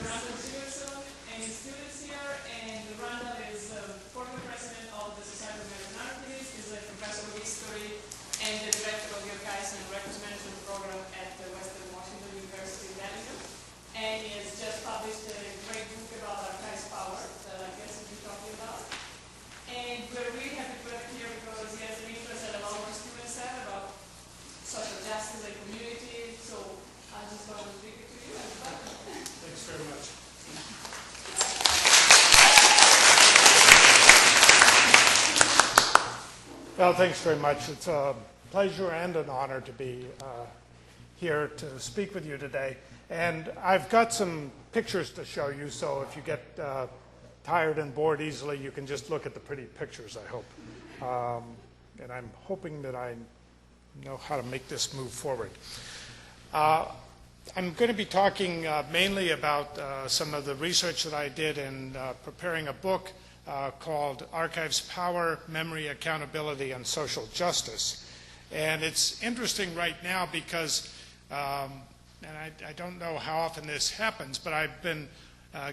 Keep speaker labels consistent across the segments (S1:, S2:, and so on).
S1: Randall Jimerson and his students here, and Randall is former president of the Society of American Archivists, is a professor of history and the director of the Archives and Records Management program at the Western Washington University in Bellingham. And he has just published a great book about archives power that I guess we'll be talking about. And we're really happy to have him here because he has an interest that a lot of our students have about social justice and community. So I just want to speak it to you.
S2: Thanks very much. Well, thanks very much. It's a pleasure and an honor to be here to speak with you today. And I've got some pictures to show you, so if you get tired and bored easily, you can just look at the pretty pictures, I hope. And I'm hoping that I know how to make this move forward. I'm going to be talking mainly about some of the research that I did in preparing a book called Archives Power, Memory, Accountability, and Social Justice. And it's interesting right now because, and I don't know how often this happens, but I've been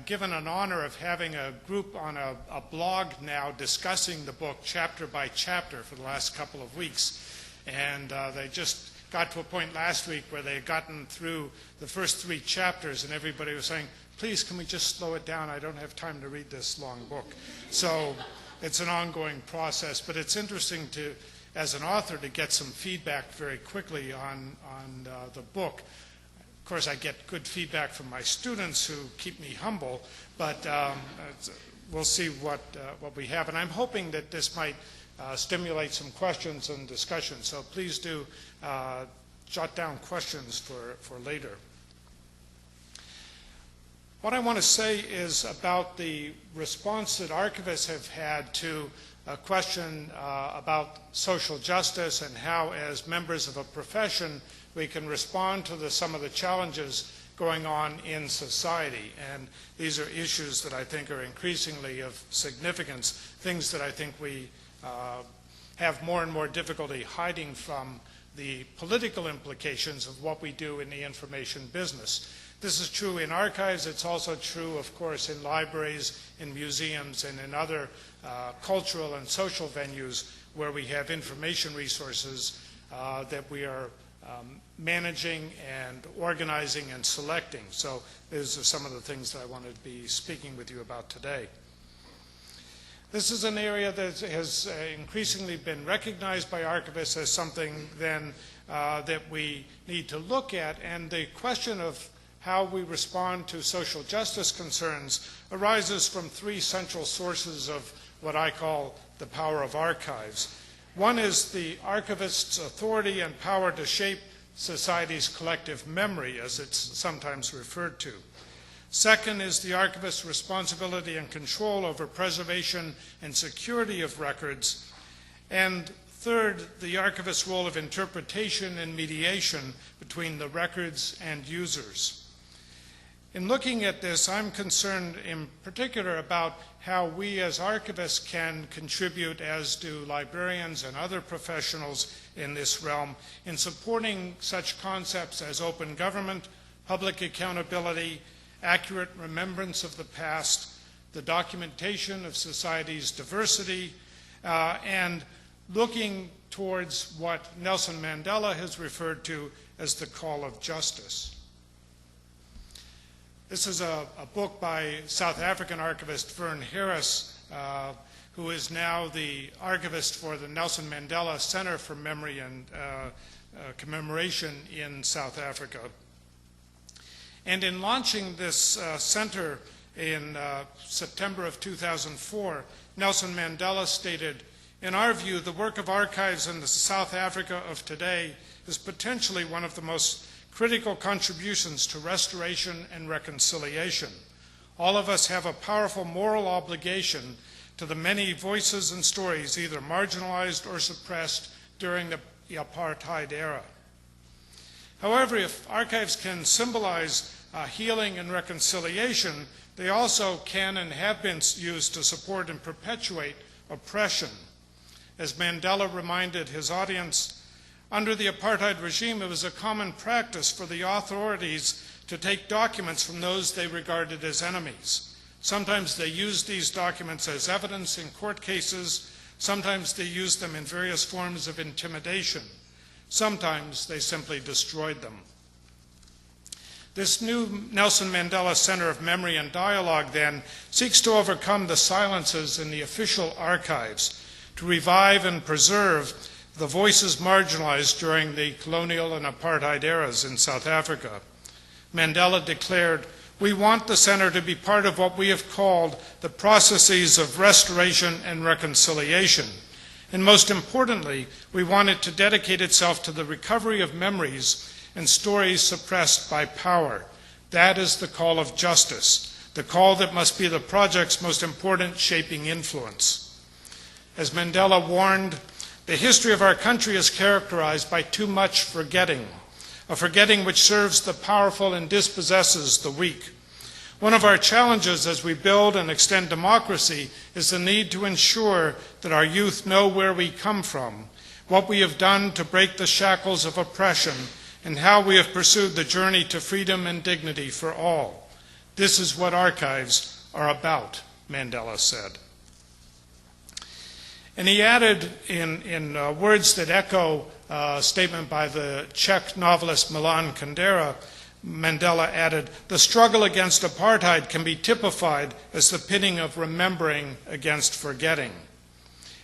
S2: given an honor of having a group on a blog now discussing the book chapter by chapter for the last couple of weeks. And they just got to a point last week where they had gotten through the first 3 chapters and everybody was saying, please, can we just slow it down? I don't have time to read this long book. So it's an ongoing process, but it's interesting to, as an author, to get some feedback very quickly on the book. Of course, I get good feedback from my students who keep me humble, but we'll see what we have. And I'm hoping that this might stimulate some questions and discussion. So please do jot down questions for later. What I want to say is about the response that archivists have had to a question about social justice and how, as members of a profession, we can respond to some of the challenges going on in society. And these are issues that I think are increasingly of significance, things that I think we have more and more difficulty hiding from the political implications of what we do in the information business. This is true in archives. It's also true, of course, in libraries, in museums, and in other cultural and social venues where we have information resources that we are managing and organizing and selecting. So these are some of the things that I wanted to be speaking with you about today. This is an area that has increasingly been recognized by archivists as something then that we need to look at, and the question of how we respond to social justice concerns arises from 3 central sources of what I call the power of archives. One is the archivist's authority and power to shape society's collective memory, as it's sometimes referred to. Second is the archivist's responsibility and control over preservation and security of records. And third, the archivist's role of interpretation and mediation between the records and users. In looking at this, I'm concerned in particular about how we as archivists can contribute, as do librarians and other professionals in this realm, in supporting such concepts as open government, public accountability, accurate remembrance of the past, the documentation of society's diversity, and looking towards what Nelson Mandela has referred to as the call of justice. This is a book by South African archivist Vern Harris, who is now the archivist for the Nelson Mandela Center for Memory and Commemoration in South Africa. And in launching this center in September of 2004, Nelson Mandela stated, "In our view, the work of archives in the South Africa of today is potentially one of the most critical contributions to restoration and reconciliation. All of us have a powerful moral obligation to the many voices and stories either marginalized or suppressed during the apartheid era." However, if archives can symbolize healing and reconciliation, they also can and have been used to support and perpetuate oppression. As Mandela reminded his audience, under the apartheid regime, it was a common practice for the authorities to take documents from those they regarded as enemies. Sometimes they used these documents as evidence in court cases. Sometimes they used them in various forms of intimidation. Sometimes they simply destroyed them. This new Nelson Mandela Center of Memory and Dialogue, then, seeks to overcome the silences in the official archives, to revive and preserve the voices marginalized during the colonial and apartheid eras in South Africa. Mandela declared, "We want the center to be part of what we have called the processes of restoration and reconciliation. And most importantly, we want it to dedicate itself to the recovery of memories and stories suppressed by power. That is the call of justice, the call that must be the project's most important shaping influence." As Mandela warned, the history of our country is characterized by too much forgetting, a forgetting which serves the powerful and dispossesses the weak. One of our challenges as we build and extend democracy is the need to ensure that our youth know where we come from, what we have done to break the shackles of oppression, and how we have pursued the journey to freedom and dignity for all. This is what archives are about, Mandela said. And he added in words that echo a statement by the Czech novelist Milan Kundera, Mandela added, "The struggle against apartheid can be typified as the pitting of remembering against forgetting.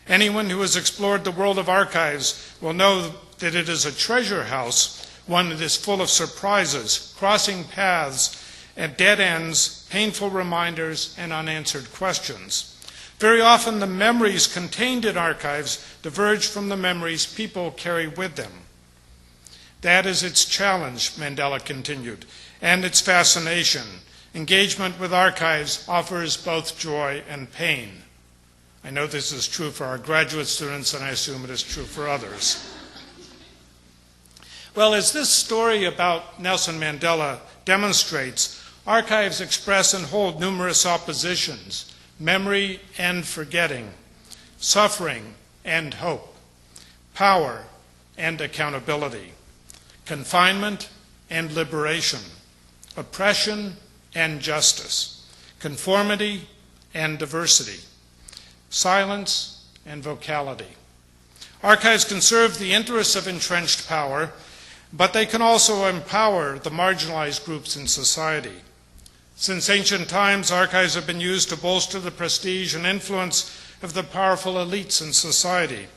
S2: Anyone who has explored the world of archives will know that it is a treasure house, one that is full of surprises, crossing paths, and dead ends, painful reminders, and unanswered questions. Very often the memories contained in archives diverge from the memories people carry with them. That is its challenge," Mandela continued, "and its fascination. Engagement with archives offers both joy and pain." I know this is true for our graduate students, and I assume it is true for others. Well, as this story about Nelson Mandela demonstrates, archives express and hold numerous oppositions: memory and forgetting, suffering and hope, power and accountability, confinement and liberation, oppression and justice, conformity and diversity, silence and vocality. Archives can serve the interests of entrenched power, but they can also empower the marginalized groups in society. Since ancient times, archives have been used to bolster the prestige and influence of the powerful elites in society.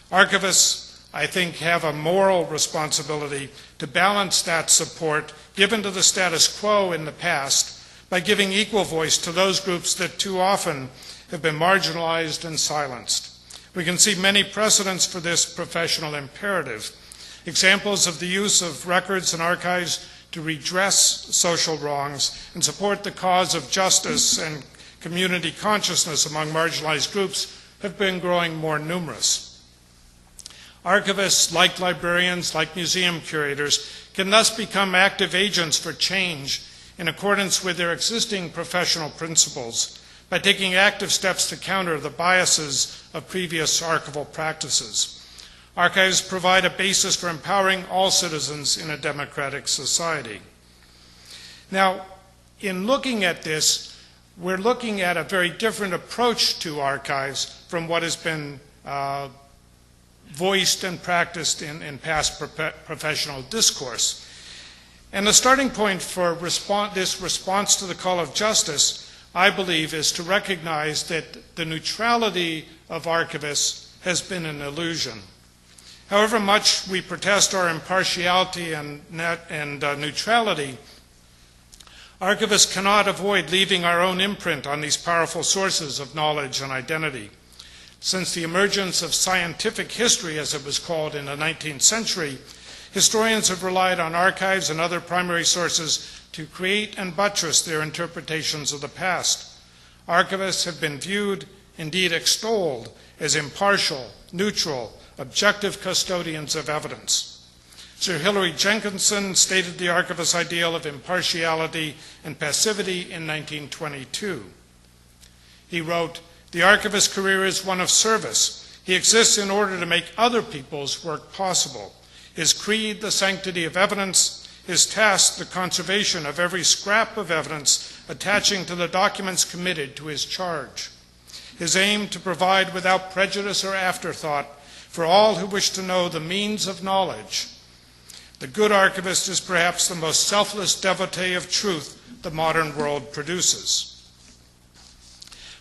S2: Archivists, I think, have a moral responsibility to balance that support given to the status quo in the past by giving equal voice to those groups that too often have been marginalized and silenced. We can see many precedents for this professional imperative. Examples of the use of records and archives to redress social wrongs and support the cause of justice and community consciousness among marginalized groups have been growing more numerous. Archivists, like librarians, like museum curators, can thus become active agents for change in accordance with their existing professional principles by taking active steps to counter the biases of previous archival practices. Archives provide a basis for empowering all citizens in a democratic society. Now, in looking at this, we're looking at a very different approach to archives from what has been voiced and practiced in past professional discourse. And the starting point for this response to the call of justice, I believe, is to recognize that the neutrality of archivists has been an illusion. However much we protest our impartiality and neutrality, archivists cannot avoid leaving our own imprint on these powerful sources of knowledge and identity. Since the emergence of scientific history, as it was called in the 19th century, historians have relied on archives and other primary sources to create and buttress their interpretations of the past. Archivists have been viewed, indeed extolled, as impartial, neutral, objective custodians of evidence. Sir Hilary Jenkinson stated the archivist's ideal of impartiality and passivity in 1922. He wrote, "The archivist's career is one of service. He exists in order to make other people's work possible. His creed, the sanctity of evidence, is tasked the conservation of every scrap of evidence attaching to the documents committed to his charge. His aim to provide without prejudice or afterthought for all who wish to know the means of knowledge. The good archivist is perhaps the most selfless devotee of truth the modern world produces.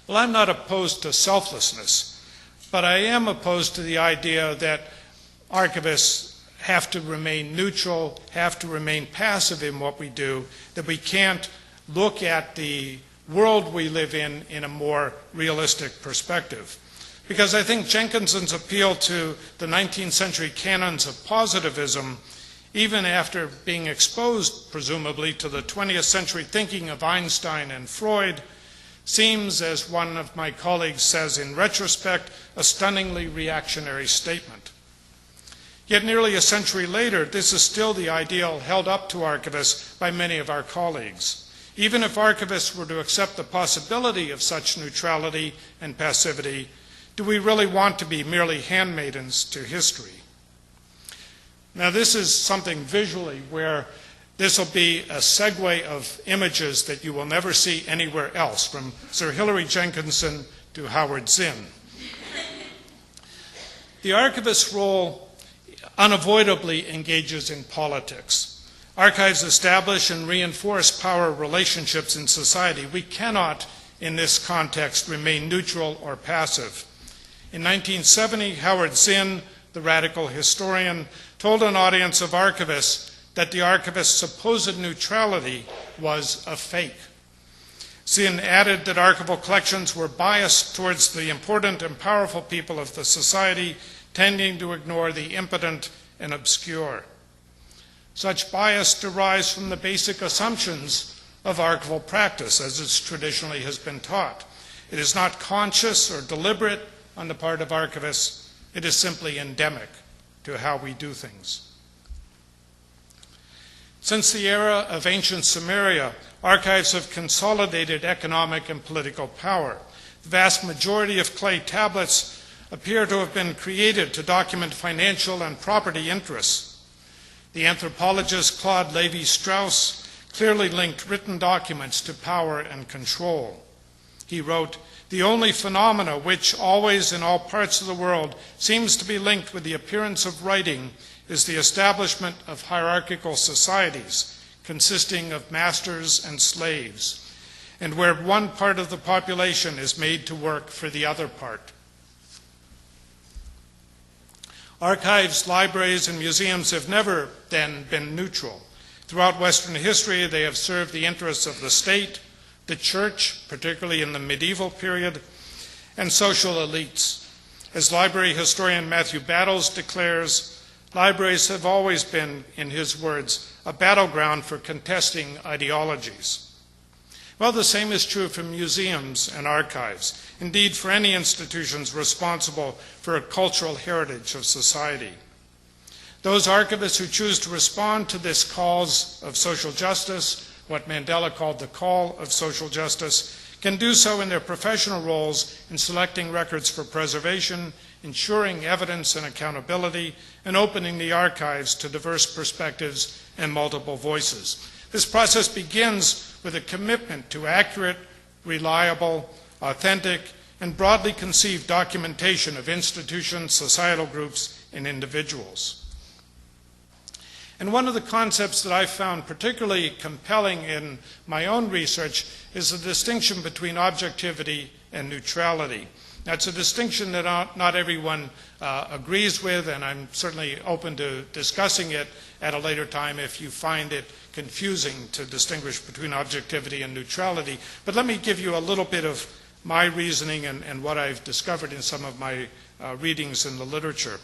S2: Well, I'm not opposed to selflessness, but I am opposed to the idea that archivists have to remain neutral, have to remain passive in what we do, that we can't look at the world we live in a more realistic perspective. Because I think Jenkinson's appeal to the 19th century canons of positivism, even after being exposed, presumably, to the 20th century thinking of Einstein and Freud, seems, as one of my colleagues says in retrospect, a stunningly reactionary statement. Yet nearly a century later, this is still the ideal held up to archivists by many of our colleagues. Even if archivists were to accept the possibility of such neutrality and passivity, do we really want to be merely handmaidens to history? Now, this is something visually where this will be a segue of images that you will never see anywhere else, from Sir Hilary Jenkinson to Howard Zinn. The archivist's role unavoidably engages in politics. Archives establish and reinforce power relationships in society. We cannot, in this context, remain neutral or passive. In 1970, Howard Zinn, the radical historian, told an audience of archivists that the archivist's supposed neutrality was a fake. Zinn added that archival collections were biased towards the important and powerful people of the society, tending to ignore the impotent and obscure. Such bias derives from the basic assumptions of archival practice, as it traditionally has been taught. It is not conscious or deliberate on the part of archivists. It is simply endemic to how we do things. Since the era of ancient Sumeria, archives have consolidated economic and political power. The vast majority of clay tablets appear to have been created to document financial and property interess. The anthropologist Claude Lévi-Strauss clearly linked written documents to power and control. He wrote, "The only phenomena which always in all parts of the world seems to be linked with the appearance of writing is the establishment of hierarchical societies consisting of masters and slaves, and where one part of the population is made to work for the other part." Archives, libraries, and museums have never, then, been neutral. Throughout Western history, they have served the interests of the state, the church, particularly in the medieval period, and social elites. As library historian Matthew Battles declares, libraries have always been, in his words, a battleground for contesting ideologies. Well, the same is true for museums and archives, indeed for any institutions responsible for a cultural heritage of society. Those archivists who choose to respond to this cause of social justice, what Mandela called the call of social justice, can do so in their professional roles in selecting records for preservation, ensuring evidence and accountability, and opening the archives to diverse perspectives and multiple voices. This process begins with a commitment to accurate, reliable, authentic, and broadly conceived documentation of institutions, societal groups, and individuals. And one of the concepts that I found particularly compelling in my own research is the distinction between objectivity and neutrality. That's a distinction that not everyone agrees with, and I'm certainly open to discussing it at a later time if you find it confusing to distinguish between objectivity and neutrality. But let me give you a little bit of my reasoning and what I've discovered in some of my readings in the literature.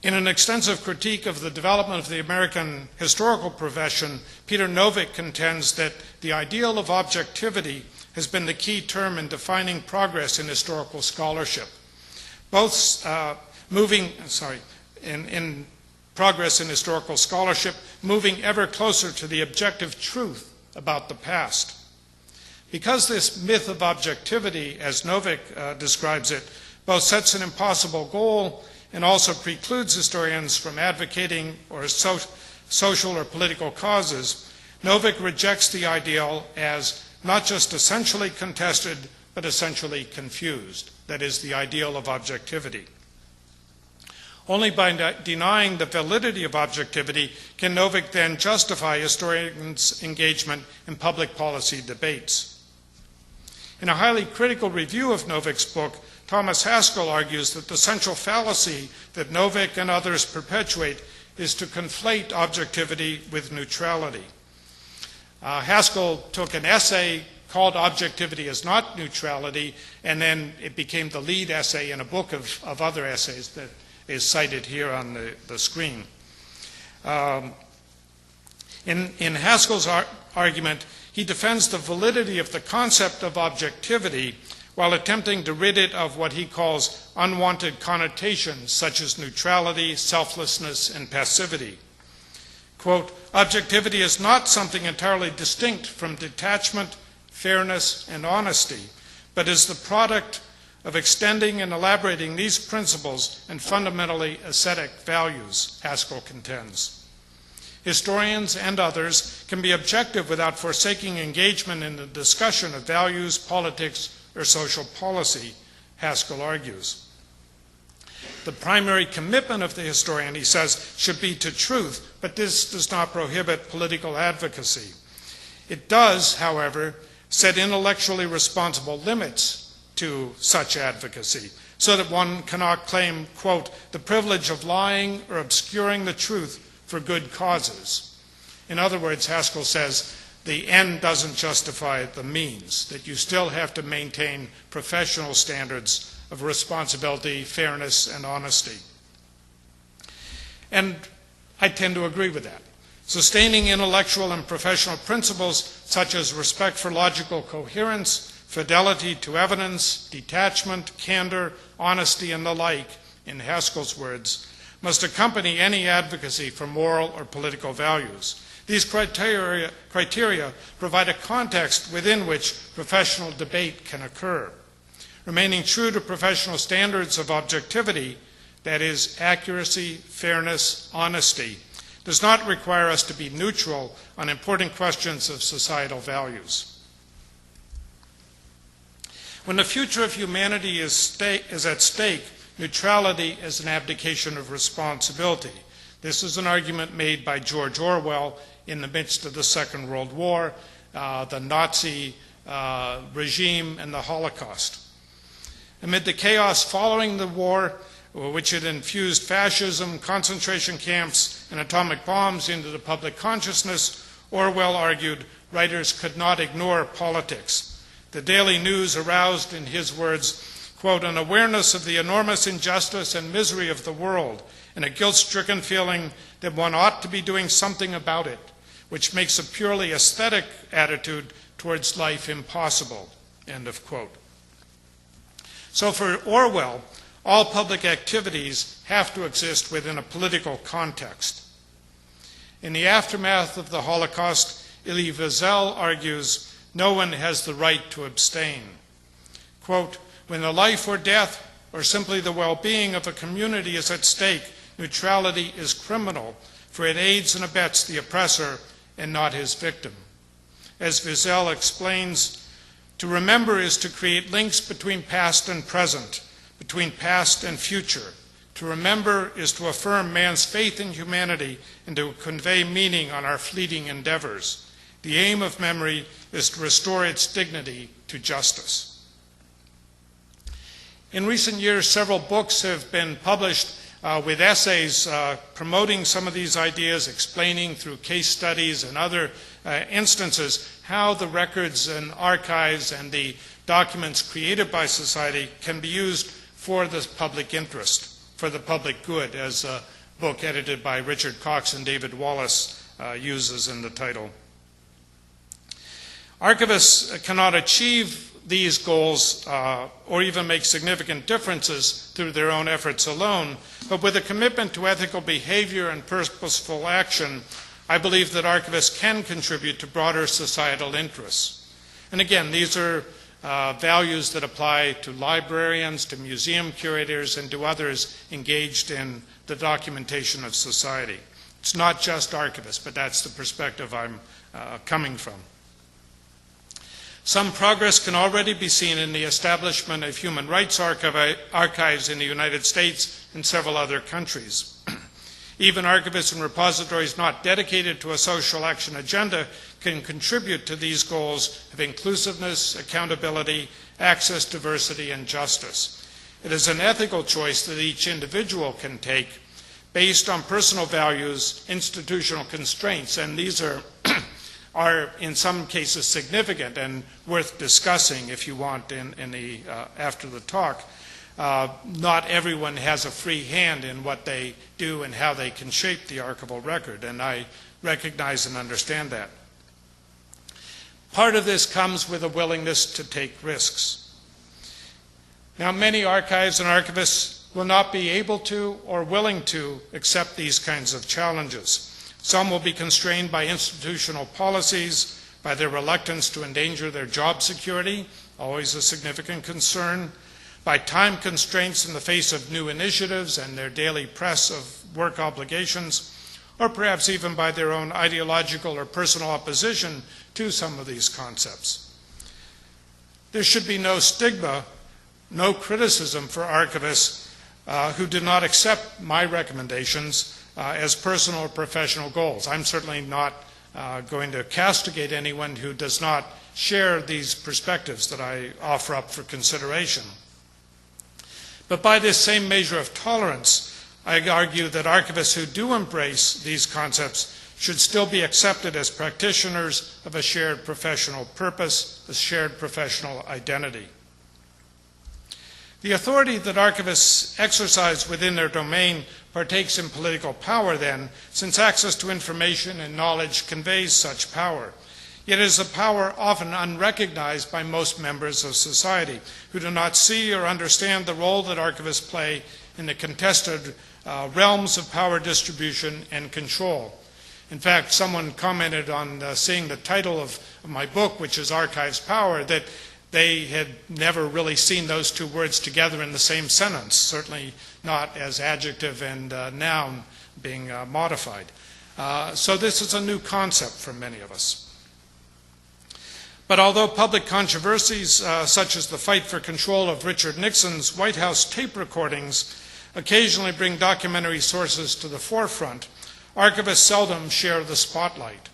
S2: In an extensive critique of the development of the American historical profession, Peter Novick contends that the ideal of objectivity has been the key term in defining progress in historical scholarship. Both in progress in historical scholarship, moving ever closer to the objective truth about the past. Because this myth of objectivity, as Novick describes it, both sets an impossible goal and also precludes historians from advocating or social or political causes, Novick rejects the ideal as not just essentially contested, but essentially confused. That is, the ideal of objectivity. Only by denying the validity of objectivity can Novick then justify historians' engagement in public policy debates. In a highly critical review of Novick's book, Thomas Haskell argues that the central fallacy that Novick and others perpetuate is to conflate objectivity with neutrality. Haskell took an essay called Objectivity is Not Neutrality, and then it became the lead essay in a book of other essays that is cited here on the screen. In Haskell's argument, he defends the validity of the concept of objectivity while attempting to rid it of what he calls unwanted connotations such as neutrality, selflessness, and passivity. Quote, objectivity is not something entirely distinct from detachment, fairness, and honesty, but is the product of extending and elaborating these principles and fundamentally ascetic values, Haskell contends. Historians and others can be objective without forsaking engagement in the discussion of values, politics, or social policy, Haskell argues. The primary commitment of the historian, he says, should be to truth, but this does not prohibit political advocacy. It does, however, set intellectually responsible limits to such advocacy, so that one cannot claim, quote, the privilege of lying or obscuring the truth for good causes. In other words, Haskell says, the end doesn't justify the means, that you still have to maintain professional standards of responsibility, fairness, and honesty. And I tend to agree with that. Sustaining intellectual and professional principles such as respect for logical coherence, fidelity to evidence, detachment, candor, honesty, and the like, in Haskell's words, must accompany any advocacy for moral or political values. These criteria provide a context within which professional debate can occur. Remaining true to professional standards of objectivity, that is, accuracy, fairness, honesty, does not require us to be neutral on important questions of societal values. When the future of humanity is at stake, neutrality is an abdication of responsibility. This is an argument made by George Orwell in the midst of the Second World War, the Nazi regime, and the Holocaust. Amid the chaos following the war, which had infused fascism, concentration camps, and atomic bombs into the public consciousness, Orwell argued writers could not ignore politics. The Daily News aroused, in his words, quote, an awareness of the enormous injustice and misery of the world, and a guilt-stricken feeling that one ought to be doing something about it, which makes a purely aesthetic attitude towards life impossible, end of quote. So for Orwell, all public activities have to exist within a political context. In the aftermath of the Holocaust, Elie Wiesel argues, no one has the right to abstain. Quote, when the life or death or simply the well-being of a community is at stake, neutrality is criminal, for it aids and abets the oppressor and not his victim. As Wiesel explains, to remember is to create links between past and present, between past and future. To remember is to affirm man's faith in humanity and to convey meaning on our fleeting endeavors. The aim of memory is to restore its dignity to justice. In recent years, several books have been published with essays promoting some of these ideas, explaining through case studies and other instances how the records and archives and the documents created by society can be used for the public interest, for the public good, as a book edited by Richard Cox and David Wallace uses in the title. Archivists cannot achieve these goals or even make significant differences through their own efforts alone, but with a commitment to ethical behavior and purposeful action, I believe that archivists can contribute to broader societal interests. And again, these are values that apply to librarians, to museum curators, and to others engaged in the documentation of society. It's not just archivists, but that's the perspective I'm coming from. Some progress can already be seen in the establishment of human rights archives in the United States and several other countries. Even archivists and repositories not dedicated to a social action agenda can contribute to these goals of inclusiveness, accountability, access, diversity, and justice. It is an ethical choice that each individual can take based on personal values, institutional constraints, and these are in some cases significant and worth discussing if you want after the talk. Not everyone has a free hand in what they do and how they can shape the archival record, and I recognize and understand that. Part of this comes with a willingness to take risks. Now, many archives and archivists will not be able to or willing to accept these kinds of challenges. Some will be constrained by institutional policies, by their reluctance to endanger their job security, always a significant concern, by time constraints in the face of new initiatives and their daily press of work obligations, or perhaps even by their own ideological or personal opposition to some of these concepts. There should be no stigma, no criticism for archivists who do not accept my recommendations as personal or professional goals. I'm certainly not going to castigate anyone who does not share these perspectives that I offer up for consideration. But by this same measure of tolerance, I argue that archivists who do embrace these concepts should still be accepted as practitioners of a shared professional purpose, a shared professional identity. The authority that archivists exercise within their domain partakes in political power then, since access to information and knowledge conveys such power. Yet it is a power often unrecognized by most members of society, who do not see or understand the role that archivists play in the contested realms of power distribution and control. In fact, someone commented on seeing the title of my book, which is Archives Power, that they had never really seen those two words together in the same sentence, certainly not as adjective and noun being modified. So this is a new concept for many of us. But although public controversies such as the fight for control of Richard Nixon's White House tape recordings occasionally bring documentary sources to the forefront, archivists seldom share the spotlight.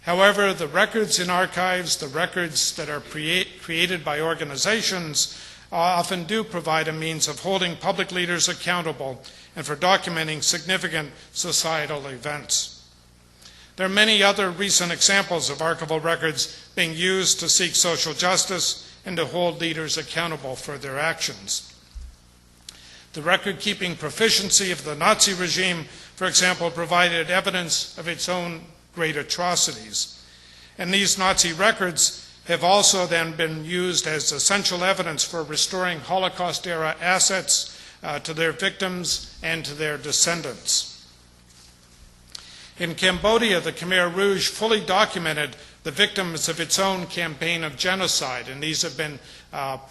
S2: However, the records in archives, the records that are created by organizations, often do provide a means of holding public leaders accountable and for documenting significant societal events. There are many other recent examples of archival records being used to seek social justice and to hold leaders accountable for their actions. The record-keeping proficiency of the Nazi regime, for example, provided evidence of its own great atrocities. And these Nazi records have also then been used as essential evidence for restoring Holocaust-era assets to their victims and to their descendants. In Cambodia, the Khmer Rouge fully documented the victims of its own campaign of genocide, and these have been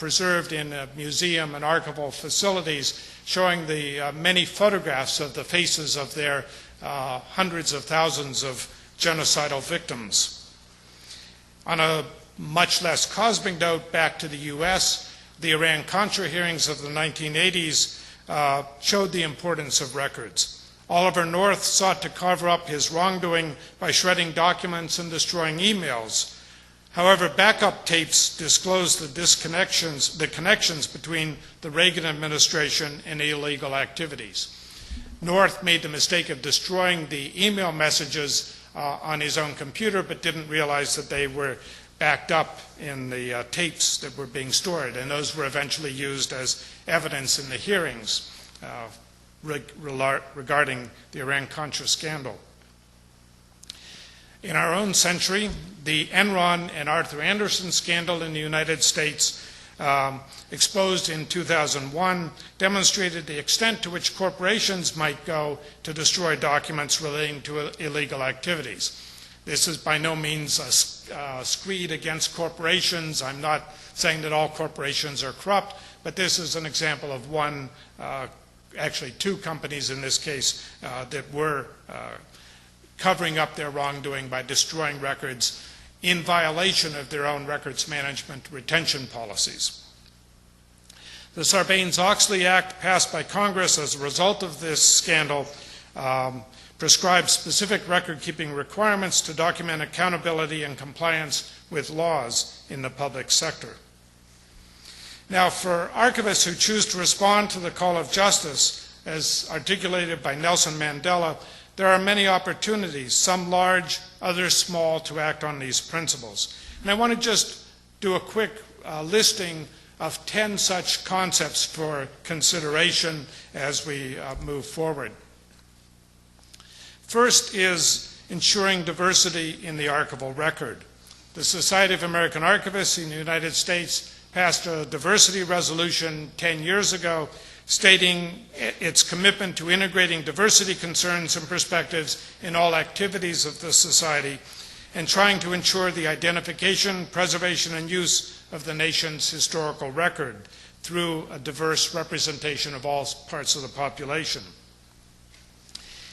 S2: preserved in a museum and archival facilities, showing the many photographs of the faces of their hundreds of thousands of genocidal victims. On a much less cosmic note, back to the US, the Iran-Contra hearings of the 1980s showed the importance of records. Oliver North sought to cover up his wrongdoing by shredding documents and destroying emails. However, backup tapes disclosed the connections between the Reagan administration and illegal activities. North made the mistake of destroying the email messages on his own computer, but didn't realize that they were backed up in the tapes that were being stored, and those were eventually used as evidence in the hearings regarding the Iran-Contra scandal. In our own century, the Enron and Arthur Andersen scandal in the United States, exposed in 2001, demonstrated the extent to which corporations might go to destroy documents relating to illegal activities. This is by no means a screed against corporations. I'm not saying that all corporations are corrupt, but this is an example of one, actually two companies in this case, that were covering up their wrongdoing by destroying records in violation of their own records management retention policies. The Sarbanes-Oxley Act, passed by Congress as a result of this scandal, prescribes specific record-keeping requirements to document accountability and compliance with laws in the public sector. Now, for archivists who choose to respond to the call of justice, as articulated by Nelson Mandela, there are many opportunities, some large, others small, to act on these principles. And I want to just do a quick listing of 10 such concepts for consideration as we move forward. First is ensuring diversity in the archival record. The Society of American Archivists in the United States passed a diversity resolution 10 years ago stating its commitment to integrating diversity concerns and perspectives in all activities of the Society and trying to ensure the identification, preservation, and use of the nation's historical record through a diverse representation of all parts of the population.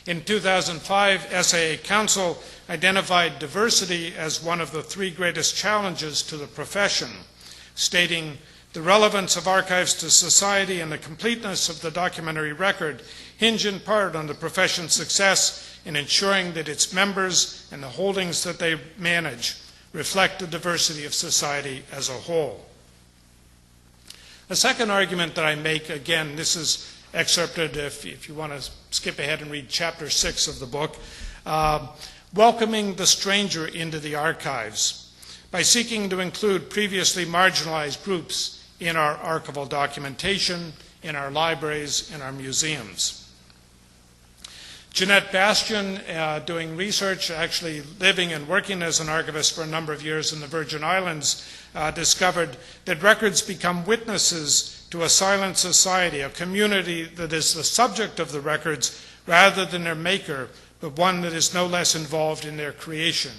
S2: In 2005, SAA Council identified diversity as one of the 3 greatest challenges to the profession, stating, "The relevance of archives to society and the completeness of the documentary record hinge in part on the profession's success in ensuring that its members and the holdings that they manage reflect the diversity of society as a whole." The second argument that I make, again, this is excerpted if you want to skip ahead and read chapter 6 of the book, welcoming the stranger into the archives by seeking to include previously marginalized groups in our archival documentation, in our libraries, in our museums. Jeanette Bastian, doing research, actually living and working as an archivist for a number of years in the Virgin Islands, discovered that records become witnesses to a silent society, a community that is the subject of the records rather than their maker, but one that is no less involved in their creation.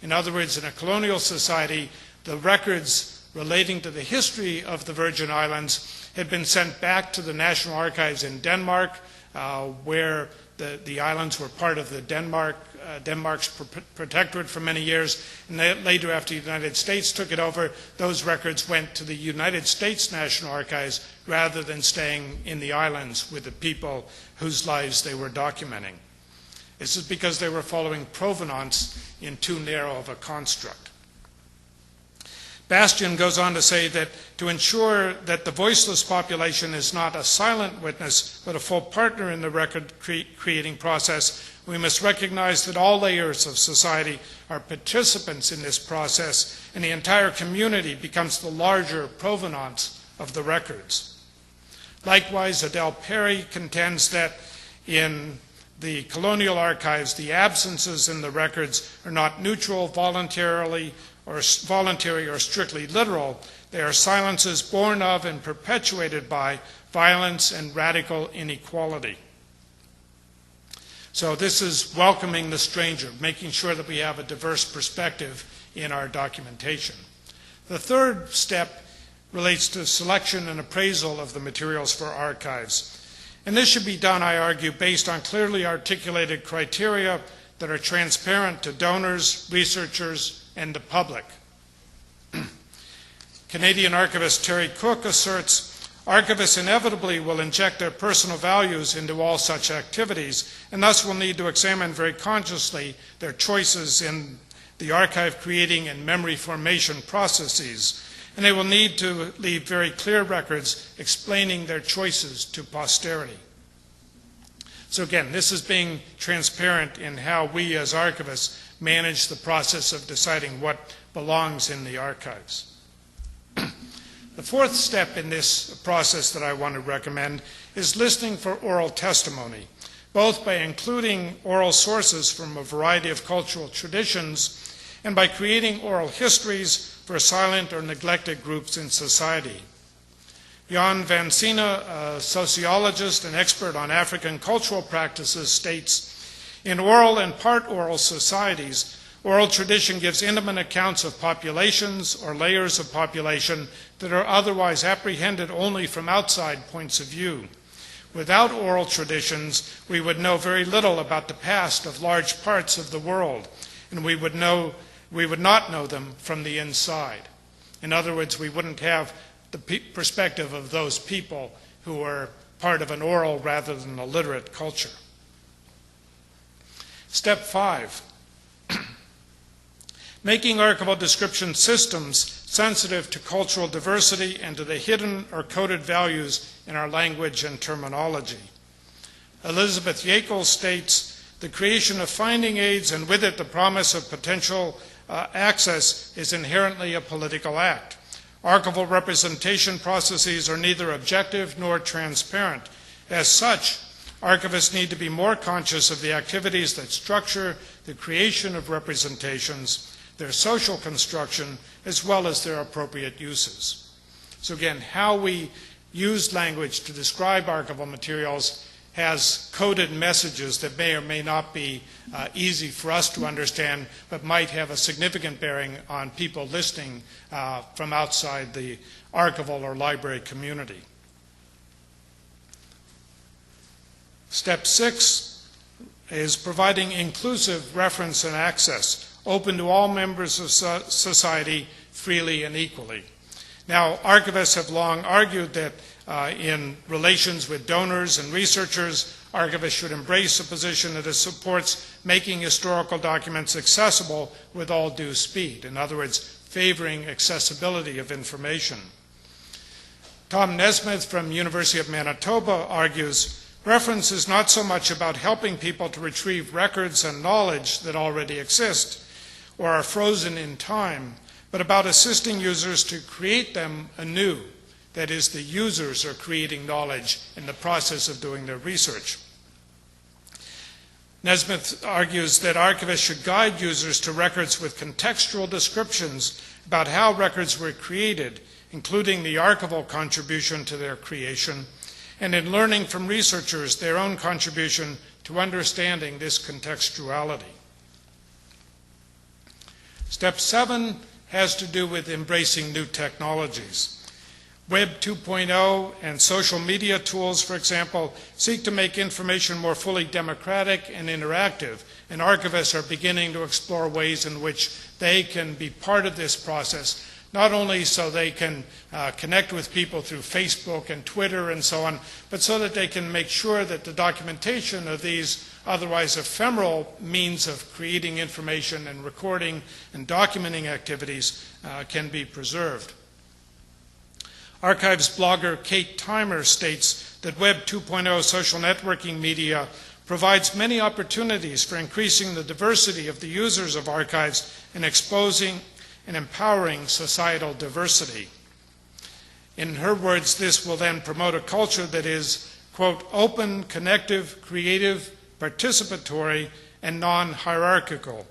S2: In other words, in a colonial society, the records relating to the history of the Virgin Islands had been sent back to the National Archives in Denmark, where the islands were part of the Denmark's protectorate for many years. And later, after the United States took it over, those records went to the United States National Archives rather than staying in the islands with the people whose lives they were documenting. This is because they were following provenance in too narrow of a construct. Bastian goes on to say that to ensure that the voiceless population is not a silent witness, but a full partner in the record creating process, we must recognize that all layers of society are participants in this process, and the entire community becomes the larger provenance of the records. Likewise, Adele Perry contends that in the colonial archives, the absences in the records are not neutral, voluntary, or strictly literal. They are silences born of and perpetuated by violence and radical inequality. So this is welcoming the stranger, making sure that we have a diverse perspective in our documentation. The third step relates to selection and appraisal of the materials for archives. And this should be done, I argue, based on clearly articulated criteria that are transparent to donors, researchers, and the public. Canadian archivist Terry Cook asserts, archivists inevitably will inject their personal values into all such activities, and thus will need to examine very consciously their choices in the archive creating and memory formation processes. And they will need to leave very clear records explaining their choices to posterity. So again, this is being transparent in how we as archivists manage the process of deciding what belongs in the archives. The fourth step in this process that I want to recommend is listening for oral testimony, both by including oral sources from a variety of cultural traditions and by creating oral histories for silent or neglected groups in society. Jan van Sina, a sociologist and expert on African cultural practices, states, in oral and part oral societies, oral tradition gives intimate accounts of populations or layers of population that are otherwise apprehended only from outside points of view. without oral traditions, we would know very little about the past of large parts of the world, and we would not know them from the inside. In other words, we wouldn't have the perspective of those people who are part of an oral rather than a literate culture. Step 5. Making archival description systems sensitive to cultural diversity and to the hidden or coded values in our language and terminology. Elizabeth Yackel states, "The creation of finding aids and with it the promise of potential access is inherently a political act. Archival representation processes are neither objective nor transparent. As such, archivists need to be more conscious of the activities that structure the creation of representations, their social construction, as well as their appropriate uses." So again, how we use language to describe archival materials has coded messages that may or may not be easy for us to understand, but might have a significant bearing on people listening from outside the archival or library community. Step 6 is providing inclusive reference and access, open to all members of society freely and equally. Now, archivists have long argued that in relations with donors and researchers, archivists should embrace a position that supports making historical documents accessible with all due speed. In other words, favoring accessibility of information. Tom Nesmith from University of Manitoba argues, "Reference is not so much about helping people to retrieve records and knowledge that already exist or are frozen in time, but about assisting users to create them anew." That is, the users are creating knowledge in the process of doing their research. Nesmith argues that archivists should guide users to records with contextual descriptions about how records were created, including the archival contribution to their creation, and in learning from researchers their own contribution to understanding this contextuality. Step 7 has to do with embracing new technologies. Web 2.0 and social media tools, for example, seek to make information more fully democratic and interactive, and archivists are beginning to explore ways in which they can be part of this process, not only so they can connect with people through Facebook and Twitter and so on, but so that they can make sure that the documentation of these otherwise ephemeral means of creating information and recording and documenting activities can be preserved. Archives blogger Kate Timer states that Web 2.0 social networking media provides many opportunities for increasing the diversity of the users of archives and exposing and empowering societal diversity. In her words, this will then promote a culture that is, quote, "open, connective, creative, participatory, and non-hierarchical,"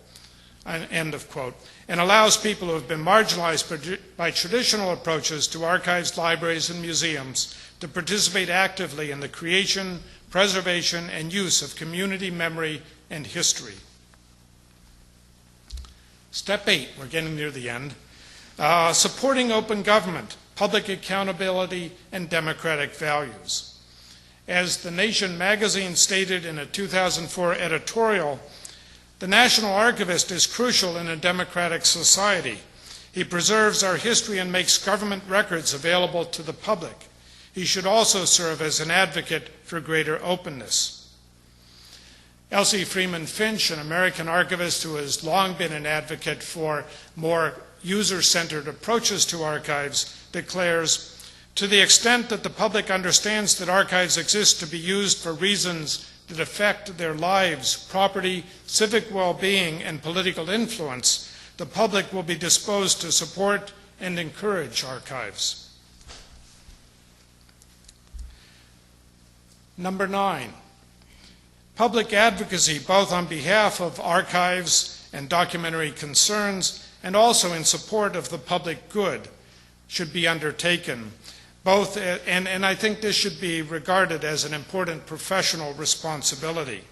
S2: end of quote, and allows people who have been marginalized by traditional approaches to archives, libraries, and museums to participate actively in the creation, preservation, and use of community memory and history. Step 8, we're getting near the end, supporting open government, public accountability, and democratic values. As The Nation magazine stated in a 2004 editorial, "The National Archivist is crucial in a democratic society. He preserves our history and makes government records available to the public. He should also serve as an advocate for greater openness." Elsie Freeman Finch, an American archivist who has long been an advocate for more user-centered approaches to archives, declares, "To the extent that the public understands that archives exist to be used for reasons that affect their lives, property, civic well-being, and political influence, the public will be disposed to support and encourage archives." Number 9, public advocacy, both on behalf of archives and documentary concerns, and also in support of the public good, should be undertaken. And I think this should be regarded as an important professional responsibility.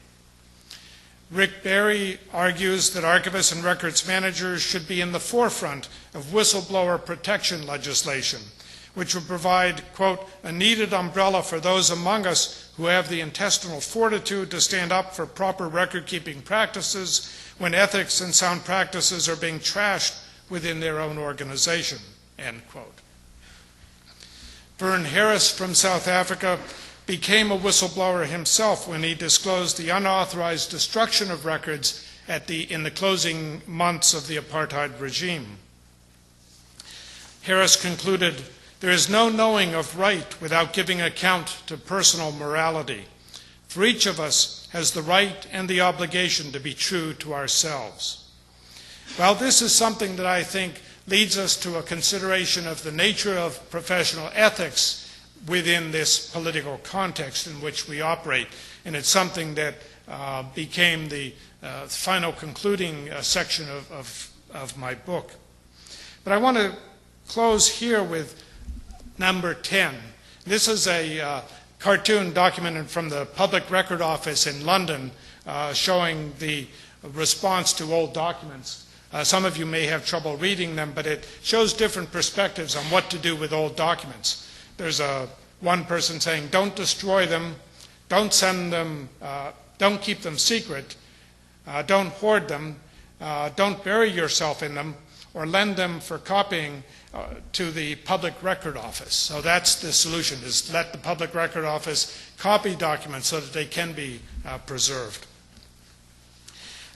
S2: Rick Berry argues that archivists and records managers should be in the forefront of whistleblower protection legislation, which would provide, quote, "a needed umbrella for those among us who have the intestinal fortitude to stand up for proper record-keeping practices when ethics and sound practices are being trashed within their own organization, end quote. Vern Harris from South Africa became a whistleblower himself when he disclosed the unauthorized destruction of records in the closing months of the apartheid regime. Harris concluded, "There is no knowing of right without giving account to personal morality. For each of us has the right and the obligation to be true to ourselves." Well, this is something that I think leads us to a consideration of the nature of professional ethics within this political context in which we operate. And it's something that became the final concluding section of my book. But I want to close here with number 10. This is a cartoon documented from the Public Record Office in London showing the response to old documents. Some of you may have trouble reading them, but it shows different perspectives on what to do with old documents. There's one person saying, don't destroy them, don't send them, don't keep them secret, don't hoard them, don't bury yourself in them, or lend them for copying to the Public Record Office. So that's the solution, is let the Public Record Office copy documents so that they can be preserved.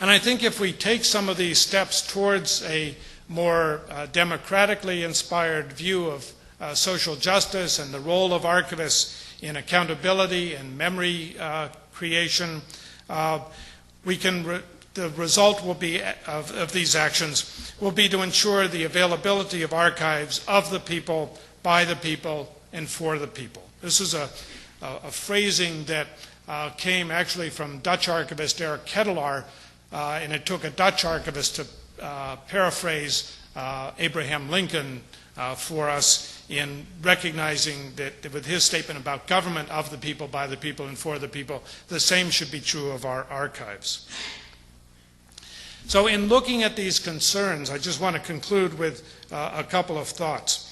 S2: And I think if we take some of these steps towards a more democratically inspired view of social justice and the role of archivists in accountability and memory creation, the result will be of these actions will be to ensure the availability of archives of the people, by the people, and for the people. This is a phrasing that came actually from Dutch archivist Eric Ketelaar, and it took a Dutch archivist to paraphrase Abraham Lincoln for us in recognizing that with his statement about government of the people, by the people, and for the people, the same should be true of our archives. So in looking at these concerns, I just want to conclude with a couple of thoughts.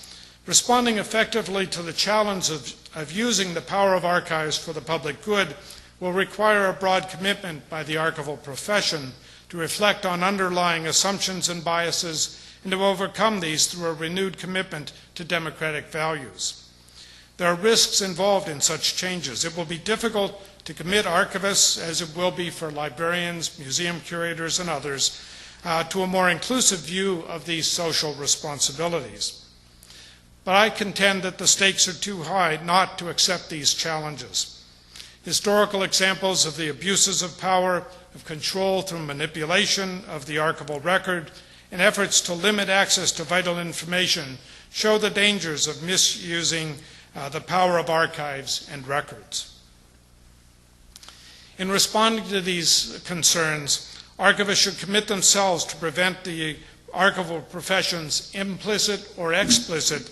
S2: Responding effectively to the challenge of using the power of archives for the public good will require a broad commitment by the archival profession to reflect on underlying assumptions and biases and to overcome these through a renewed commitment to democratic values. There are risks involved in such changes. It will be difficult to commit archivists, as it will be for librarians, museum curators, and others, to a more inclusive view of these social responsibilities. But I contend that the stakes are too high not to accept these challenges. Historical examples of the abuses of power, of control through manipulation of the archival record, and efforts to limit access to vital information show the dangers of misusing the power of archives and records. In responding to these concerns, archivists should commit themselves to prevent the archival profession's implicit or explicit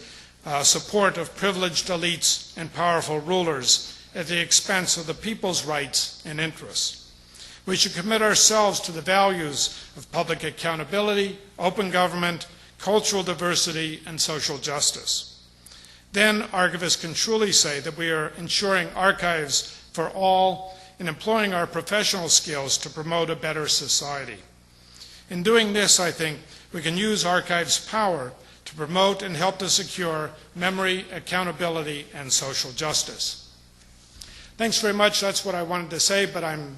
S2: support of privileged elites and powerful rulers at the expense of the people's rights and interests. We should commit ourselves to the values of public accountability, open government, cultural diversity, and social justice. Then archivists can truly say that we are ensuring archives for all and employing our professional skills to promote a better society. In doing this, I think, we can use archives' power to promote and help to secure memory, accountability, and social justice. Thanks very much. That's what I wanted to say, but I'm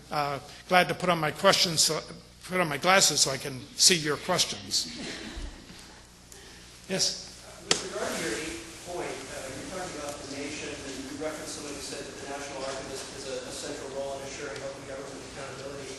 S2: glad to put on my glasses so I can see your questions. Yes?
S3: With regard to your 8th point, you're talking about the nation, and you referenced someone who said that the National Archivist has a central role in ensuring open government accountability.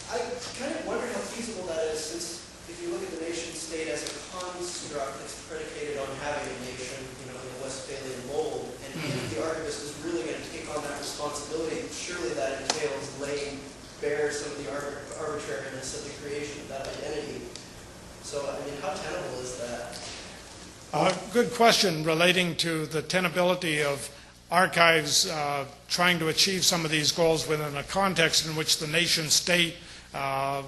S3: I kind of wonder how feasible that is, since if you look at the nation state as a construct that's predicated on having a nation, in a Westphalian mold, and if the archivist is really going to take on that responsibility, surely that entails laying bare some of the arbitrariness of the creation of that identity. So, how tenable is that?
S2: Good question relating to the tenability of archives trying to achieve some of these goals within a context in which the nation state,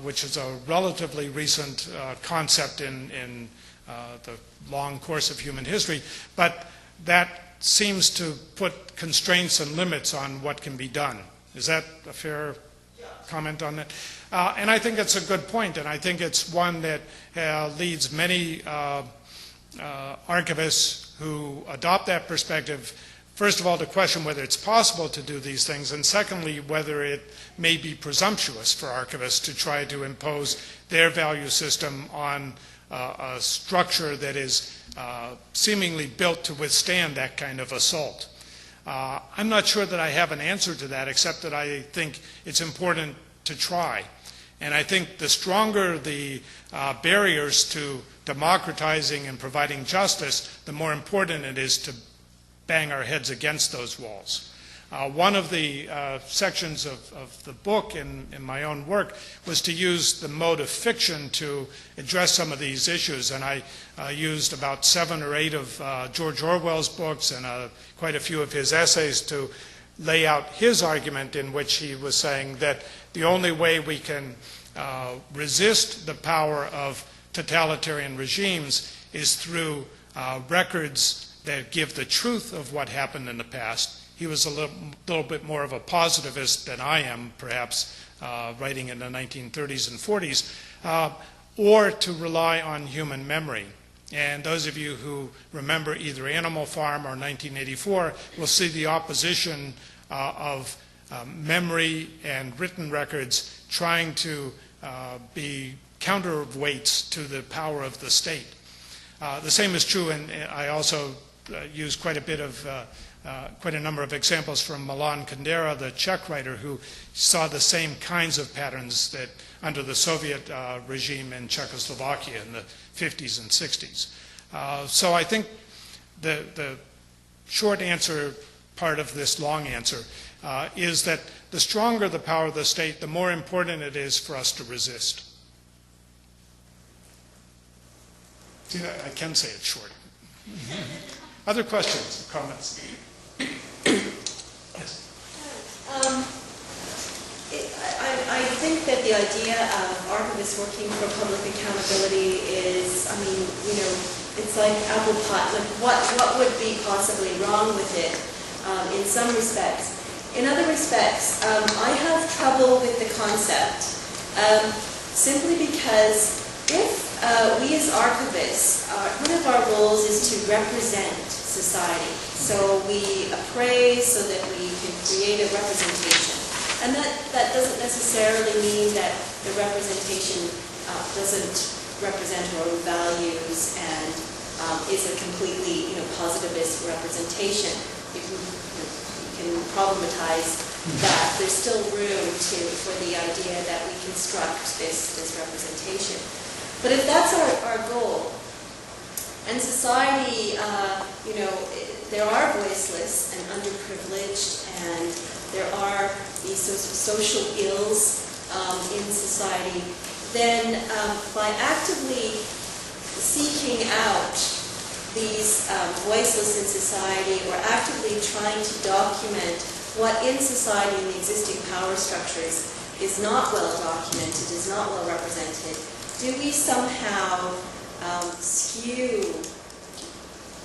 S2: which is a relatively recent concept in the long course of human history, but that seems to put constraints and limits on what can be done. Is that a fair comment on that? And I think it's a good point, and I think it's one that leads many archivists who adopt that perspective, first of all, to question whether it's possible to do these things, and secondly, whether it may be presumptuous for archivists to try to impose their value system on a structure that is seemingly built to withstand that kind of assault. I'm not sure that I have an answer to that, except that I think it's important to try. And I think the stronger the barriers to democratizing and providing justice, the more important it is to bang our heads against those walls. One of the sections of the book in my own work was to use the mode of fiction to address some of these issues, and I used about 7 or 8 of George Orwell's books and quite a few of his essays to lay out his argument, in which he was saying that the only way we can resist the power of totalitarian regimes is through records that give the truth of what happened in the past. He was a little bit more of a positivist than I am, perhaps, writing in the 1930s and 40s, or to rely on human memory. And those of you who remember either Animal Farm or 1984 will see the opposition of memory and written records trying to be counterweights to the power of the state. The same is true, and I also use quite a number of examples from Milan Kundera, the Czech writer, who saw the same kinds of patterns that under the Soviet regime in Czechoslovakia in the 50s and 60s. So I think the short answer, part of this long answer, is that the stronger the power of the state, the more important it is for us to resist. See, I can say it short. Other questions, comments? Yes.
S4: I think that the idea of archivists working for public accountability is, it's like apple pie. Like what would be possibly wrong with it in some respects? In other respects, I have trouble with the concept simply because if we as archivists, one of our roles is to represent society. So we appraise so that we can create a representation. And that doesn't necessarily mean that the representation doesn't represent our own values and is a completely positivist representation. You can problematize that. There's still room for the idea that we construct this representation. But if that's our goal, and society, there are voiceless and underprivileged, and there are these sorts of social ills in society, then by actively seeking out these voiceless in society, or actively trying to document what in society in the existing power structures is not well documented, is not well represented, do we somehow skew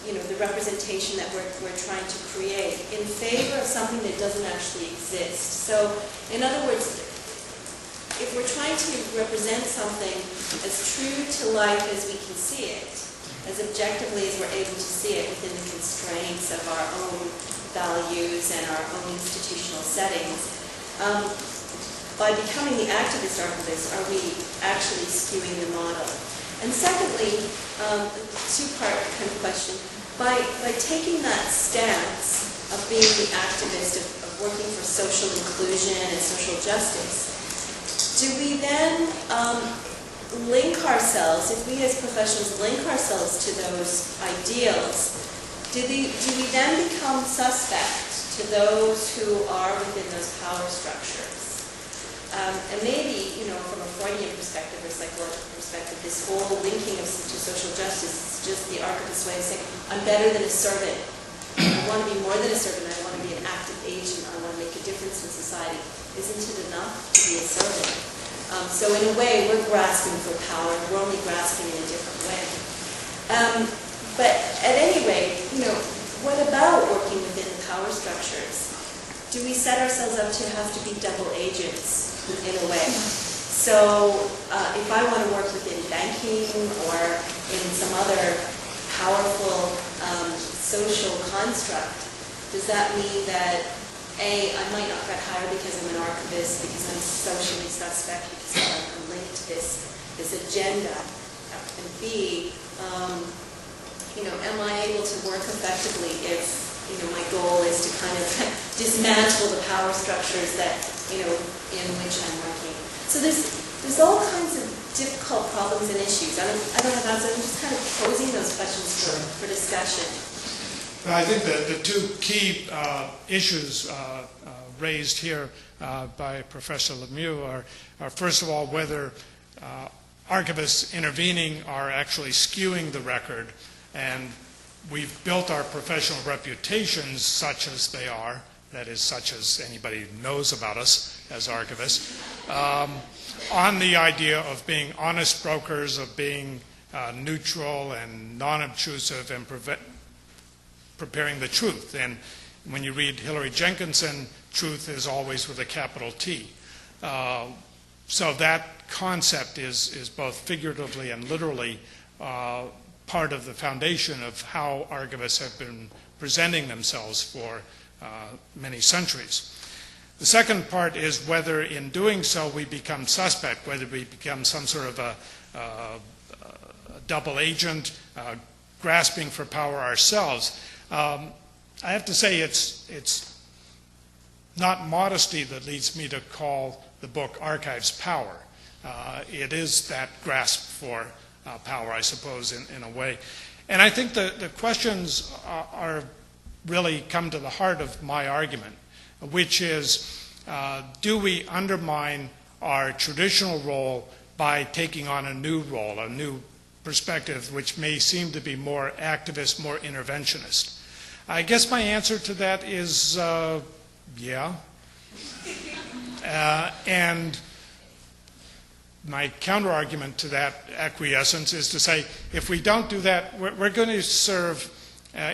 S4: the representation that we're trying to create in favor of something that doesn't actually exist? So, in other words, if we're trying to represent something as true to life as we can see it, as objectively as we're able to see it within the constraints of our own values and our own institutional settings, by becoming the activist archivist, are we actually skewing the model? And secondly, two-part kind of question, by taking that stance of being the activist, of working for social inclusion and social justice, do we then link ourselves, if we as professionals link ourselves to those ideals, do we then become suspect to those who are within those power structures? And maybe, from a Freudian perspective or psychological perspective, this whole linking to social justice is just the archivist's way of saying, I'm better than a servant. I want to be more than a servant. I want to be an active agent. I want to make a difference in society. Isn't it enough to be a servant? So in a way, we're grasping for power. We're only grasping in a different way. But at any rate, what about without working within the power structures, do we set ourselves up to have to be double agents in a way? So if I want to work within banking or in some other powerful social construct, does that mean that A, I might not get hired because I'm an archivist, because I'm socially suspect, because I'm linked to this agenda, and B, am I able to work effectively if my goal is to kind of dismantle the power structures that in which I'm working? So there's all kinds of difficult problems and issues. I don't have answers. I'm just kind of posing those questions for discussion.
S2: I think that the two key issues raised here by Professor Lemieux are first of all, whether archivists intervening are actually skewing the record, and we've built our professional reputations such as they are, that is, such as anybody knows about us as archivists, on the idea of being honest brokers, of being neutral and non-obtrusive and preparing the truth. And when you read Hillary Jenkinson, truth is always with a capital T. So that concept is both figuratively and literally part of the foundation of how archivists have been presenting themselves for many centuries. The second part is whether in doing so we become suspect, whether we become some sort of a double agent, grasping for power ourselves. I have to say it's not modesty that leads me to call the book Archives Power. It is that grasp for power, I suppose, in a way. And I think the questions are really come to the heart of my argument, which is, do we undermine our traditional role by taking on a new role, a new perspective, which may seem to be more activist, more interventionist? I guess my answer to that is yeah. And my counter-argument to that acquiescence is to say, if we don't do that, we're going to serve,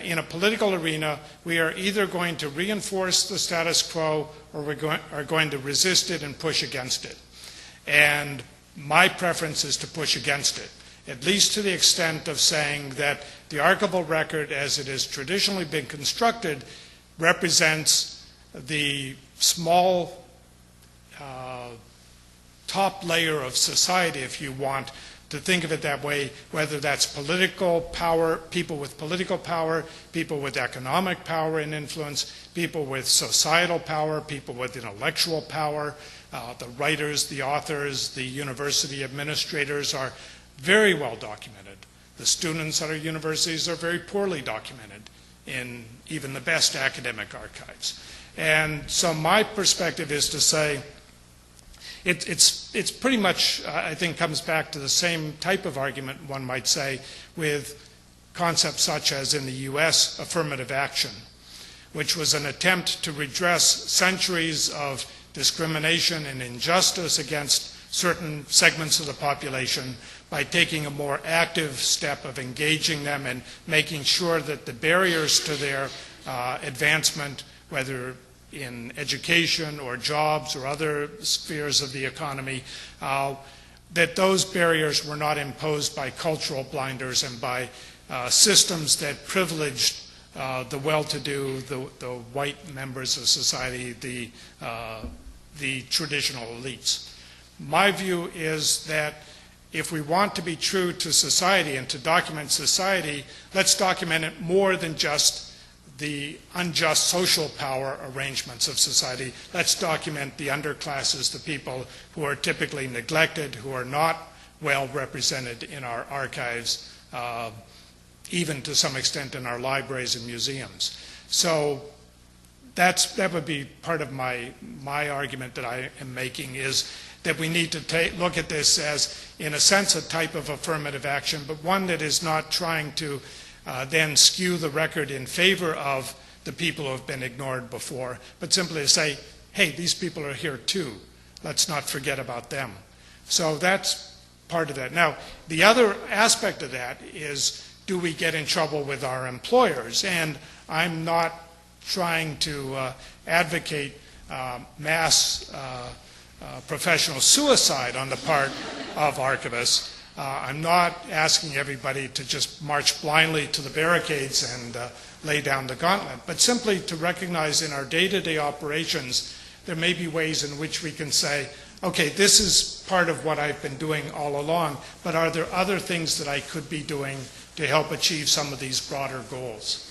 S2: in a political arena, we are either going to reinforce the status quo or we are going to resist it and push against it. And my preference is to push against it, at least to the extent of saying that the archival record, as it has traditionally been constructed, represents the small top layer of society, if you want to think of it that way, whether that's political power, people with political power, people with economic power and influence, people with societal power, people with intellectual power, the writers, the authors, the university administrators are very well documented. The students at our universities are very poorly documented in even the best academic archives. And so my perspective is to say, it's pretty much, I think, comes back to the same type of argument, one might say, with concepts such as in the US, affirmative action, which was an attempt to redress centuries of discrimination and injustice against certain segments of the population by taking a more active step of engaging them and making sure that the barriers to their advancement, whether in education or jobs or other spheres of the economy, that those barriers were not imposed by cultural blinders and by systems that privileged the well-to-do, the white members of society, the traditional elites. My view is that if we want to be true to society and to document society, let's document it more than just the unjust social power arrangements of society. Let's document the underclasses, the people who are typically neglected, who are not well represented in our archives, even to some extent in our libraries and museums. So that would be part of my argument that I am making, is that we need to look at this as, in a sense, a type of affirmative action, but one that is not trying to then skew the record in favor of the people who have been ignored before, but simply to say, hey, these people are here too. Let's not forget about them. So that's part of that. Now, the other aspect of that is do we get in trouble with our employers? And I'm not trying to advocate mass professional suicide on the part of archivists. I'm not asking everybody to just march blindly to the barricades and lay down the gauntlet, but simply to recognize in our day-to-day operations there may be ways in which we can say, okay, this is part of what I've been doing all along, but are there other things that I could be doing to help achieve some of these broader goals?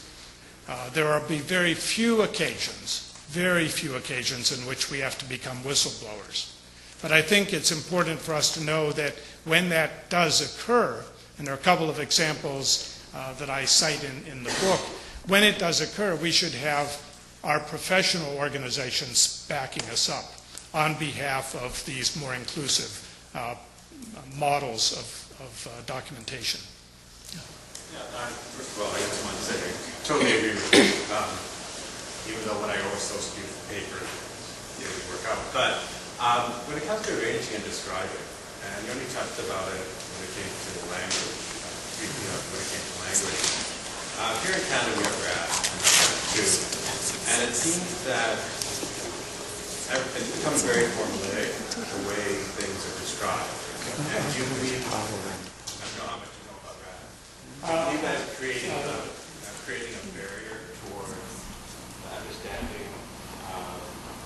S2: There will be very few occasions in which we have to become whistleblowers. But I think it's important for us to know that when that does occur, and there are a couple of examples that I cite in the book, when it does occur, we should have our professional organizations backing us up on behalf of these more inclusive models of documentation.
S5: Yeah, first of all, I just want to say I totally agree with you, even though when I always those beautiful paper, it didn't work out. But when it comes to arranging and describing, and you only touched about it when it came to language, here in Canada we have RAD too, and it seems that it's become very formulaic the way things are described. And do you believe, I don't know how much you know about RAD, do you believe that it's creating a barrier towards the understanding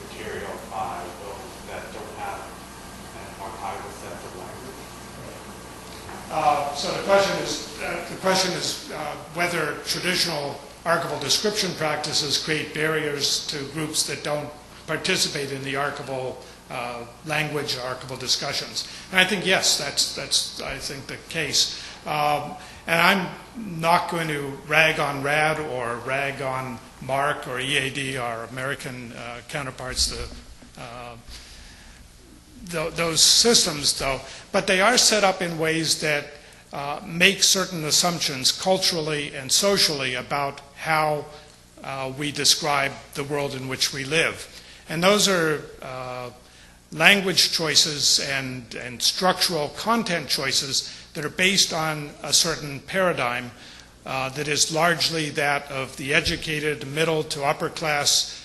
S5: material by those that don't have an archival sense of language?
S2: So the question is whether traditional archival description practices create barriers to groups that don't participate in the archival language, archival discussions. And I think yes, that's I think the case. And I'm not going to rag on RAD or rag on MARC or EAD, our American counterparts, those systems, though. But they are set up in ways that make certain assumptions culturally and socially about how we describe the world in which we live. And those are language choices and structural content choices that are based on a certain paradigm that is largely that of the educated middle to upper class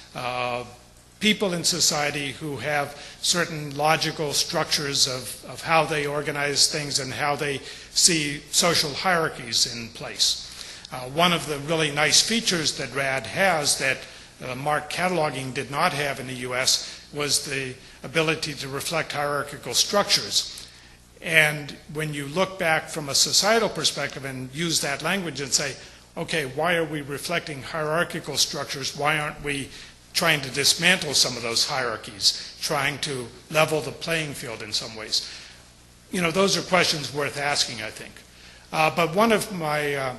S2: people in society who have certain logical structures of how they organize things and how they see social hierarchies in place. One of the really nice features that RAD has that MARC cataloging did not have in the US was the ability to reflect hierarchical structures. And when you look back from a societal perspective and use that language and say, okay, why are we reflecting hierarchical structures? Why aren't we trying to dismantle some of those hierarchies, trying to level the playing field in some ways? You know, those are questions worth asking, I think. But one of my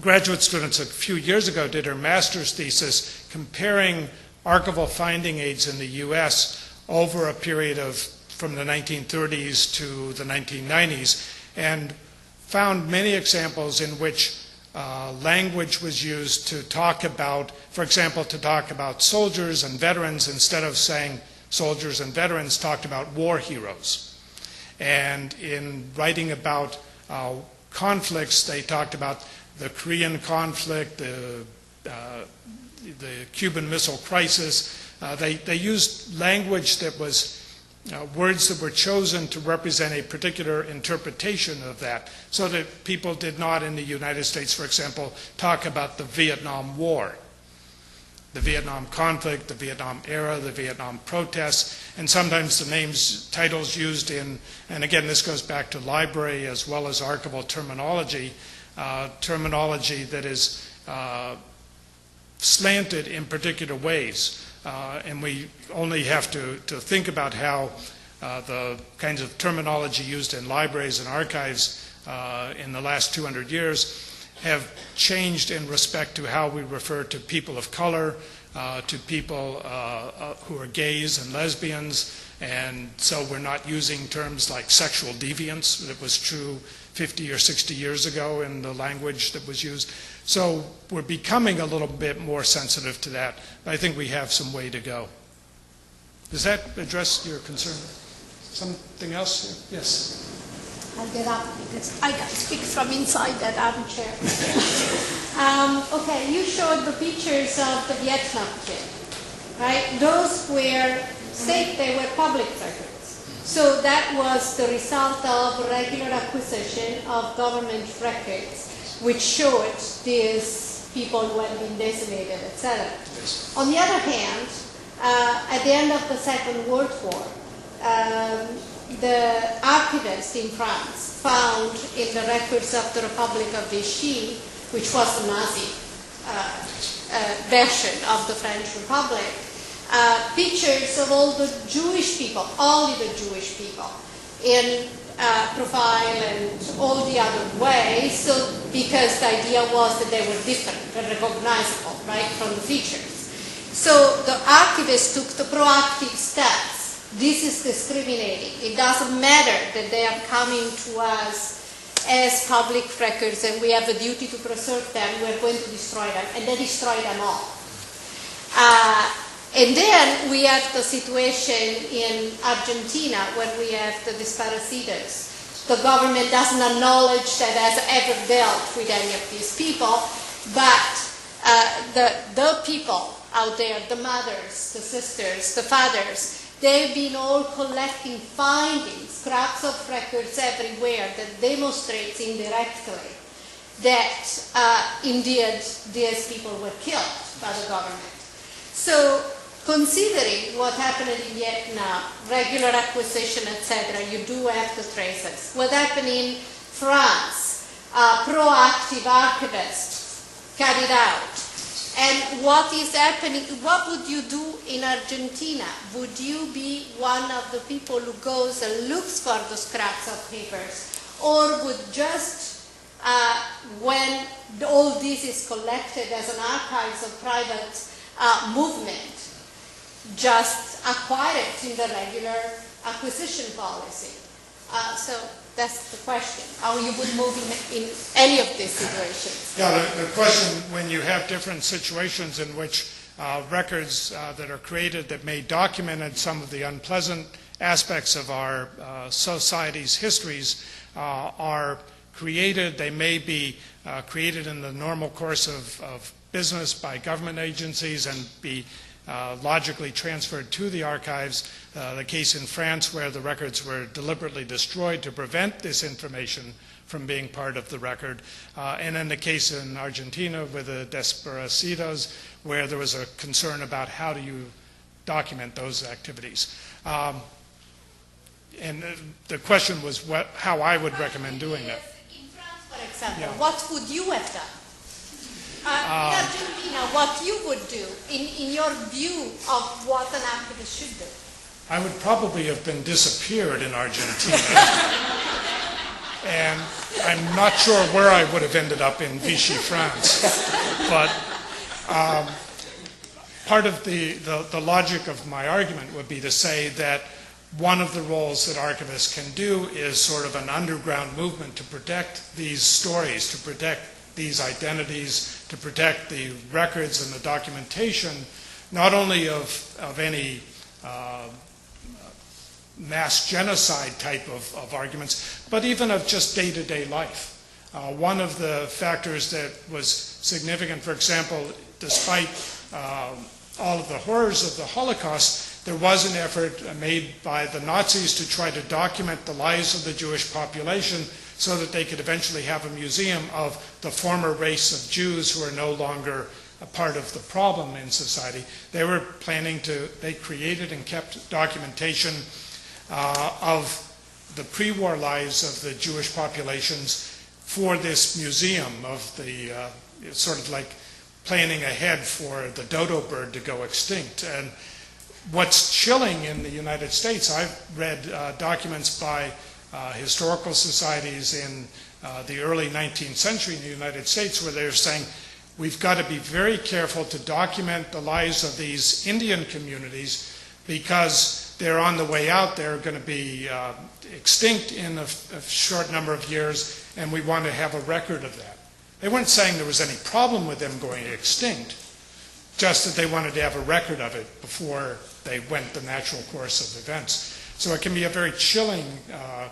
S2: graduate students a few years ago did her master's thesis comparing archival finding aids in the US over a period of from the 1930s to the 1990s, and found many examples in which language was used to talk about, for example, to talk about soldiers and veterans. Instead of saying soldiers and veterans, talked about war heroes. And in writing about conflicts, they talked about the Korean conflict, the Cuban Missile Crisis. They used language that was words that were chosen to represent a particular interpretation of that, so that people did not in the United States, for example, talk about the Vietnam War, the Vietnam conflict, the Vietnam era, the Vietnam protests, and sometimes the titles used in, and again this goes back to library as well as archival terminology, terminology that is slanted in particular ways. And we only have to think about how the kinds of terminology used in libraries and archives in the last 200 years have changed in respect to how we refer to people of color, to people who are gays and lesbians, and so we're not using terms like sexual deviance that was true 50 or 60 years ago in the language that was used. So we're becoming a little bit more sensitive to that, but I think we have some way to go. Does that address your concern? Something else? Yes?
S6: I'll get up because I can speak from inside that armchair. Okay, you showed the pictures of the Vietnam kid, right? Those were they were public records. So that was the result of regular acquisition of government records, which showed these people who had been decimated, etc. On the other hand, at the end of the Second World War, the archivists in France found in the records of the Republic of Vichy, which was the Nazi version of the French Republic, pictures of all the Jewish people, only the Jewish people, in profile and all the other ways, so because the idea was that they were different and recognizable, right, from the features. So the archivists took the proactive steps. This is discriminating. It doesn't matter that they are coming to us as public records and we have a duty to preserve them, we're going to destroy them, and they destroy them all. And then we have the situation in Argentina where we have the disparecidos. The government doesn't acknowledge that it has ever dealt with any of these people, but the people out there, the mothers, the sisters, the fathers, they've been all collecting findings, scraps of records everywhere that demonstrates indirectly that indeed these people were killed by the government. So considering what happened in Vietnam, regular acquisition, etc., you do have the traces. What happened in France, proactive archivists carried out. And what is happening, what would you do in Argentina? Would you be one of the people who goes and looks for the scraps of papers? Or would just, when all this is collected as an archives of private movement, just acquire it in the regular acquisition policy? So that's the question, how you would move in any of these situations.
S2: Yeah, the question, when you have different situations in which records that are created that may document some of the unpleasant aspects of our society's histories are created, they may be created in the normal course of business by government agencies and be logically transferred to the archives. The case in France where the records were deliberately destroyed to prevent this information from being part of the record. And in the case in Argentina with the desaparecidos where there was a concern about how do you document those activities. And the question was how I would recommend doing that.
S6: In France, for example, what would you have done? In Argentina, what you would do in your view of what an archivist should do?
S2: I would probably have been disappeared in Argentina. And I'm not sure where I would have ended up in Vichy, France. But part of the logic of my argument would be to say that one of the roles that archivists can do is sort of an underground movement to protect these stories, to protect these identities, to protect the records and the documentation, not only of any mass genocide type of arguments, but even of just day-to-day life. One of the factors that was significant, for example, despite all of the horrors of the Holocaust, there was an effort made by the Nazis to try to document the lives of the Jewish population so that they could eventually have a museum of the former race of Jews who are no longer a part of the problem in society. They were planning to, they created and kept documentation of the pre-war lives of the Jewish populations for this museum of the, sort of like planning ahead for the dodo bird to go extinct. And what's chilling in the United States, I've read documents by historical societies in the early 19th century in the United States where they're saying we've got to be very careful to document the lives of these Indian communities because they're on the way out. They're going to be extinct in a short number of years, and we want to have a record of that. They weren't saying there was any problem with them going extinct, just that they wanted to have a record of it before they went the natural course of events. So it can be a very chilling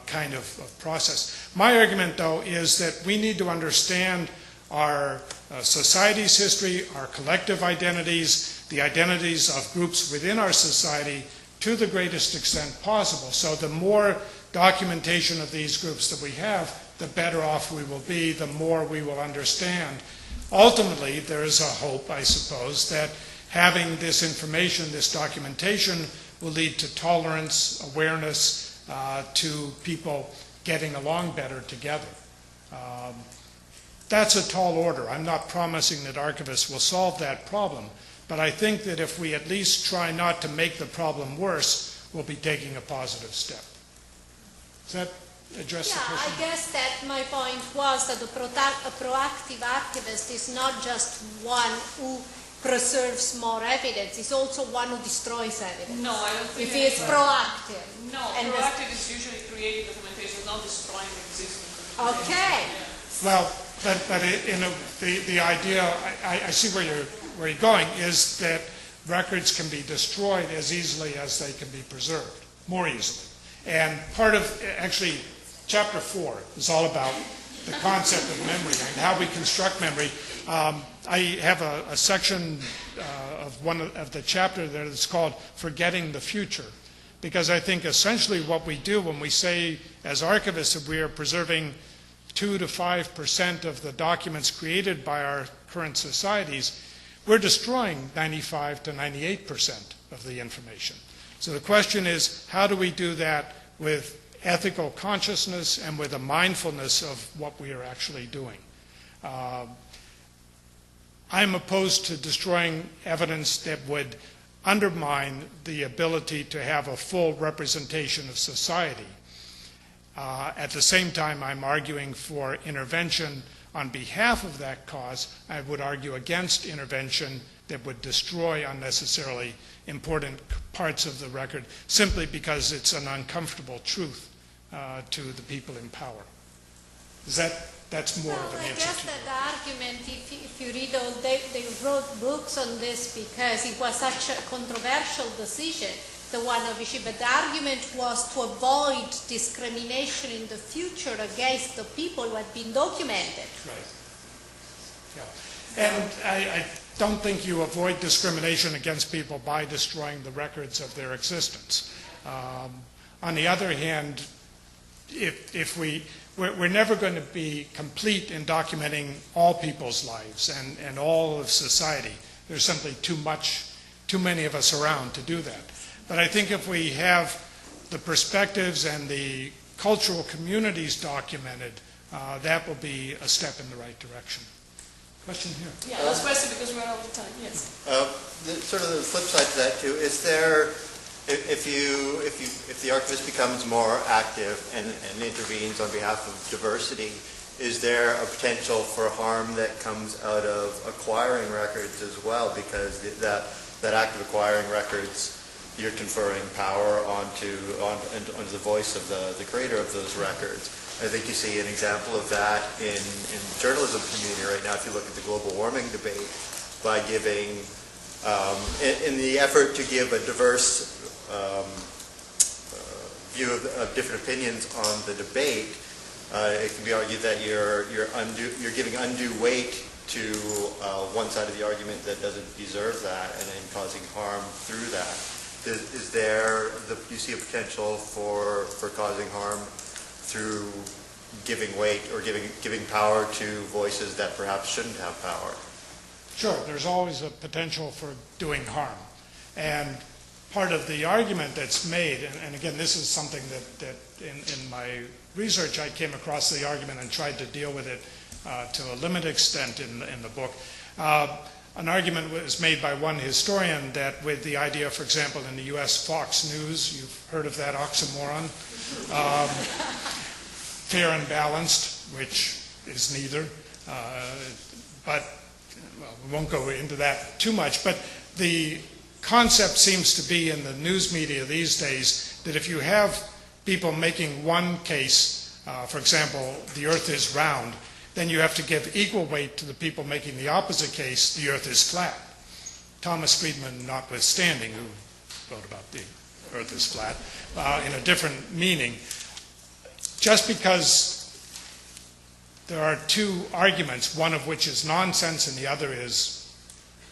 S2: kind of process. My argument, though, is that we need to understand our society's history, our collective identities, the identities of groups within our society to the greatest extent possible. So the more documentation of these groups that we have, the better off we will be, the more we will understand. Ultimately, there is a hope, I suppose, that having this information, this documentation, will lead to tolerance, awareness, to people getting along better together. That's a tall order. I'm not promising that archivists will solve that problem, but I think that if we at least try not to make the problem worse, we'll be taking a positive step. Does that address the question?
S6: I guess that my point was that a proactive archivist is not just one who preserves more evidence, it's also one who destroys evidence.
S1: No, I don't think
S6: if he is proactive.
S1: No,
S6: and
S1: proactive is usually creating documentation, not destroying existing documentation.
S6: Okay.
S1: Yeah.
S2: Well, but the idea, I see where you're going, is that records can be destroyed as easily as they can be preserved, more easily. And part of, actually, Chapter 4 is all about the concept of memory and how we construct memory. I have a section of one of the chapter there that's called Forgetting the Future, because I think essentially what we do when we say as archivists that we are preserving 2 to 5% of the documents created by our current societies, we're destroying 95 to 98% of the information. So the question is, how do we do that with ethical consciousness and with a mindfulness of what we are actually doing? I'm opposed to destroying evidence that would undermine the ability to have a full representation of society. At the same time, I'm arguing for intervention on behalf of that cause. I would argue against intervention that would destroy unnecessarily important parts of the record simply because it's an uncomfortable truth to the people in power. That's more of an answer to
S6: I guess that the argument, if you read all, they wrote books on this because it was such a controversial decision, the one of Vichy, but the argument was to avoid discrimination in the future against the people who had been documented.
S2: Right. Yeah. And I don't think you avoid discrimination against people by destroying the records of their existence. On the other hand, if we're never going to be complete in documenting all people's lives and all of society. There's simply too many of us around to do that. But I think if we have the perspectives and the cultural communities documented, that will be a step in the right direction. Question here.
S1: Yeah, last question because we're out of time. Yes.
S7: Sort of the flip side to that too, is there, if the archivist becomes more active and intervenes on behalf of diversity, is there a potential for harm that comes out of acquiring records as well? Because that act of acquiring records, you're conferring power onto the voice of the creator of those records. I think you see an example of that in the journalism community right now. If you look at the global warming debate, by giving, in the effort to give a diverse view of different opinions on the debate, it can be argued that you're giving undue weight to one side of the argument that doesn't deserve that, and then causing harm through that. Is there, do you see a potential for causing harm through giving weight or giving power to voices that perhaps shouldn't have power?
S2: Sure, there's always a potential for doing harm. And part of the argument that's made, and again, this is something that in my research I came across the argument and tried to deal with it to a limited extent in the book. An argument was made by one historian that with the idea, for example, in the U.S. Fox News, you've heard of that oxymoron, fair and balanced, which is neither, but well, we won't go into that too much, but the concept seems to be in the news media these days that if you have people making one case, for example, the earth is round, then you have to give equal weight to the people making the opposite case, the earth is flat. Thomas Friedman notwithstanding, who wrote about the earth is flat, in a different meaning. Just because there are two arguments, one of which is nonsense and the other is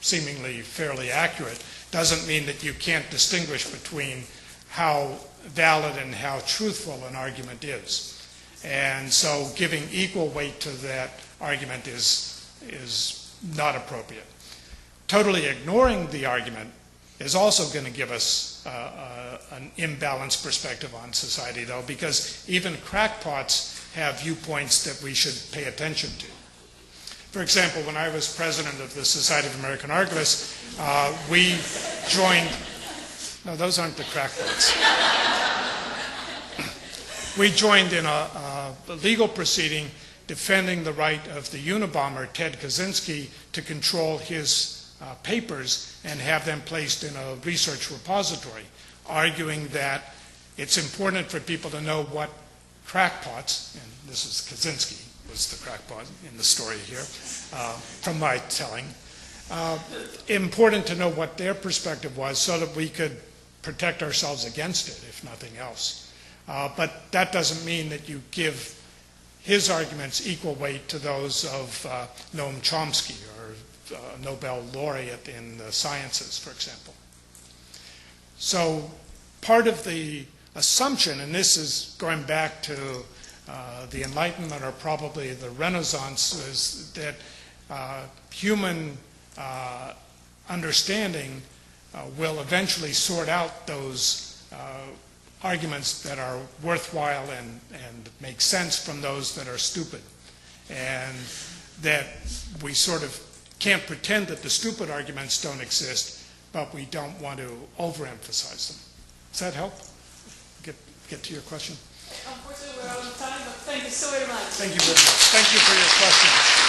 S2: seemingly fairly accurate, doesn't mean that you can't distinguish between how valid and how truthful an argument is. And so giving equal weight to that argument is not appropriate. Totally ignoring the argument is also going to give us an imbalanced perspective on society, though, because even crackpots have viewpoints that we should pay attention to. For example, when I was president of the Society of American Archivists, we joined, no, those aren't the crackpots. We joined in a legal proceeding defending the right of the Unabomber, Ted Kaczynski, to control his papers and have them placed in a research repository, arguing that it's important for people to know what crackpots, and this is Kaczynski, was the crackpot in the story here, from my telling, important to know what their perspective was so that we could protect ourselves against it, if nothing else. But that doesn't mean that you give his arguments equal weight to those of Noam Chomsky or a Nobel laureate in the sciences, for example. So part of the assumption, and this is going back to the Enlightenment or probably the Renaissance, is that human understanding will eventually sort out those arguments that are worthwhile and make sense from those that are stupid. And that we sort of can't pretend that the stupid arguments don't exist, but we don't want to overemphasize them. Does that help? Get to your question?
S1: Unfortunately, we're out of time, but thank you so very much.
S2: Thank you very much. Thank you for your questions.